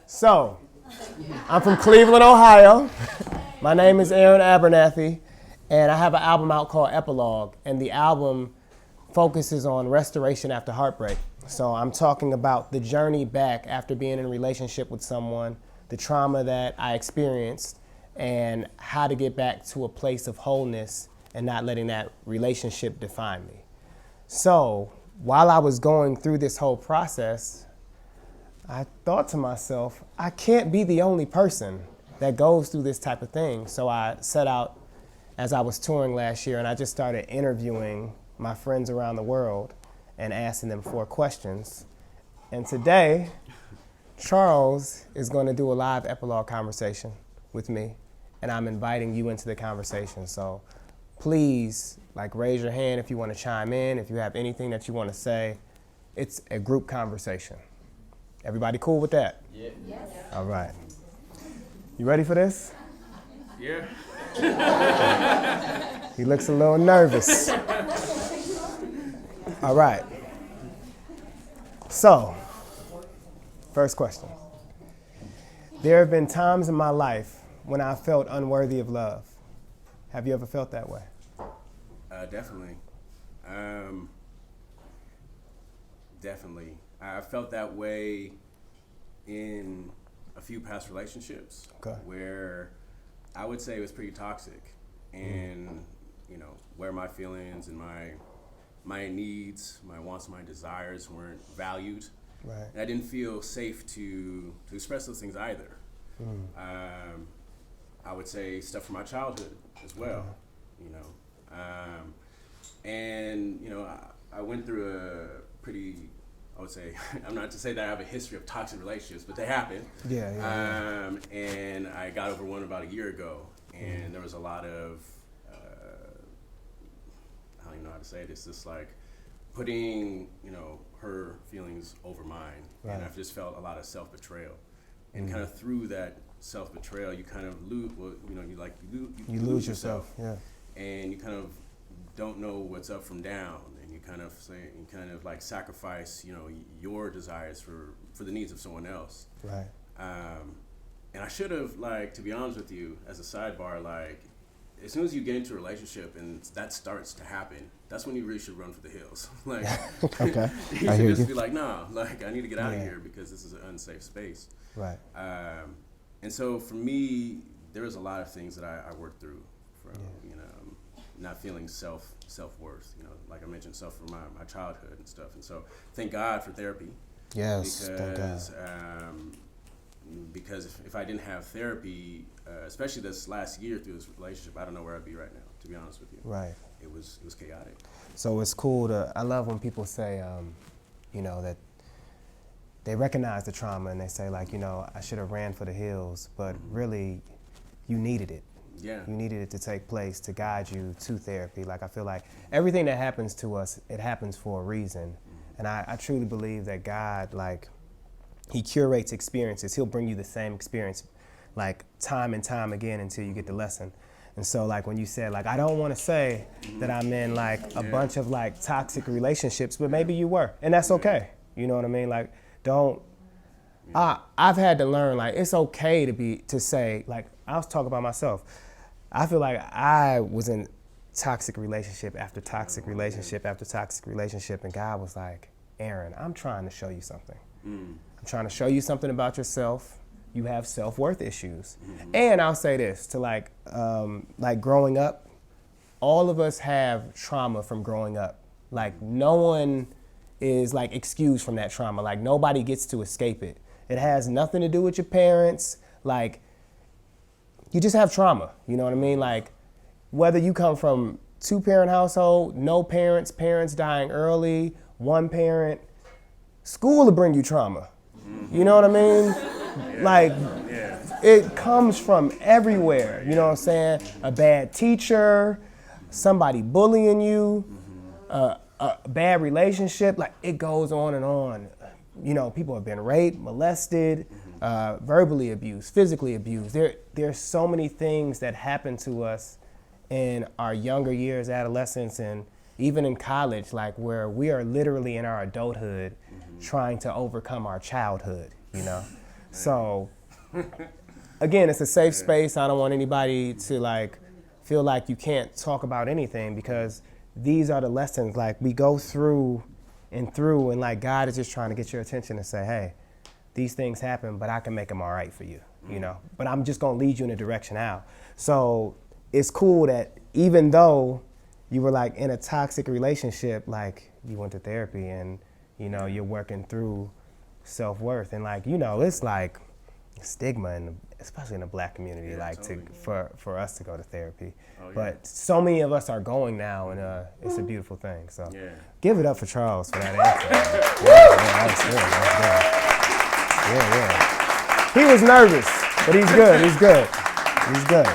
So, I'm from Cleveland, Ohio. My name is Abernathy, and I have an album out called Epilogue, and the album focuses on restoration after heartbreak. So I'm talking about the journey back after being in a relationship with someone, the trauma that I experienced, and how to get back to a place of wholeness and not letting that relationship define me. So while I was going through this whole process, I thought to myself, I can't be the only person that goes through this type of thing. So I set out as I was touring last year, and I just started interviewing my friends around the world and asking them 4 questions. And today, Charles is going to do a live epilogue conversation with me, and I'm inviting you into the conversation. So please, raise your hand if you want to chime in, if you have anything that you want to say. It's a group conversation. Everybody cool with that? Yeah. Yes. All right. You ready for this? Yeah. He looks a little nervous. All right. So, first question. There have been times in my life when I felt unworthy of love. Have you ever felt that way? Definitely. Definitely. I felt that way in a few past relationships where I would say it was pretty toxic, and where my feelings and my needs, my wants, my desires weren't valued. Right. And I didn't feel safe to express those things either. I would say stuff from my childhood as well, I went through a pretty, I would say, I'm not to say that I have a history of toxic relationships, but they happen. Yeah. And I got over one about a year ago, and there was a lot of, I don't even know how to say this, just like putting, her feelings over mine. Right. And I've just felt a lot of self-betrayal. And kind of through that self-betrayal, you kind of lose, you lose yourself. Yeah. And you kind of don't know what's up from down, and you kind of sacrifice, your desires for the needs of someone else. Right. And I should have, to be honest with you, as a sidebar, as soon as you get into a relationship and that starts to happen, that's when you really should run for the hills. Okay. You should just be like, nah, I need to get out of here because this is an unsafe space. Right. And so for me, there was a lot of things that I worked through from, not feeling self-worth, like I mentioned, stuff from my childhood and stuff. And so thank God for therapy. Yes, thank God. Because if I didn't have therapy, especially this last year through this relationship, I don't know where I'd be right now, to be honest with you. Right. It was chaotic. So it's cool I love when people say, that they recognize the trauma and they say I should have ran for the hills, but really you needed it. Yeah. You needed it to take place to guide you to therapy. I feel like everything that happens to us, it happens for a reason. And I truly believe that God, he curates experiences. He'll bring you the same experience, time and time again until you get the lesson. And so, when you said, I don't want to say that I'm in, a bunch of, toxic relationships, but maybe you were. And that's okay. You know what I mean? I've had to learn, it's okay to say, I'll talk about myself. I feel like I was in toxic relationship after toxic relationship after toxic relationship, and God was like, Aaron, I'm trying to show you something. I'm trying to show you something about yourself. You have self-worth issues. And I'll say this, to growing up, all of us have trauma from growing up. No one is excused from that trauma. Nobody gets to escape it. It has nothing to do with your parents. You just have trauma, you know what I mean? Whether you come from 2-parent household, no parents, parents dying early, 1 parent, school will bring you trauma. You know what I mean? It comes from everywhere, you know what I'm saying? A bad teacher, somebody bullying you, a bad relationship, it goes on and on. People have been raped, molested, verbally abused, physically abused. There's so many things that happen to us in our younger years, adolescence, and even in college, where we are literally in our adulthood trying to overcome our childhood, So, again, it's a safe space. I don't want anybody to like feel like you can't talk about anything, because these are the lessons like we go through, and like God is just trying to get your attention and say, hey, these things happen, but I can make them all right for you, you know. But I'm just gonna lead you in a direction out. So it's cool that even though you were like in a toxic relationship, like you went to therapy and, you know, you're working through self-worth, and like, you know, it's like stigma, especially in the Black community, like totally. for us to go to therapy. Oh, yeah. But so many of us are going now, and it's a beautiful thing. So give it up for Charles for that answer. That was good. Yeah. He was nervous, but he's good. He's good. He's good.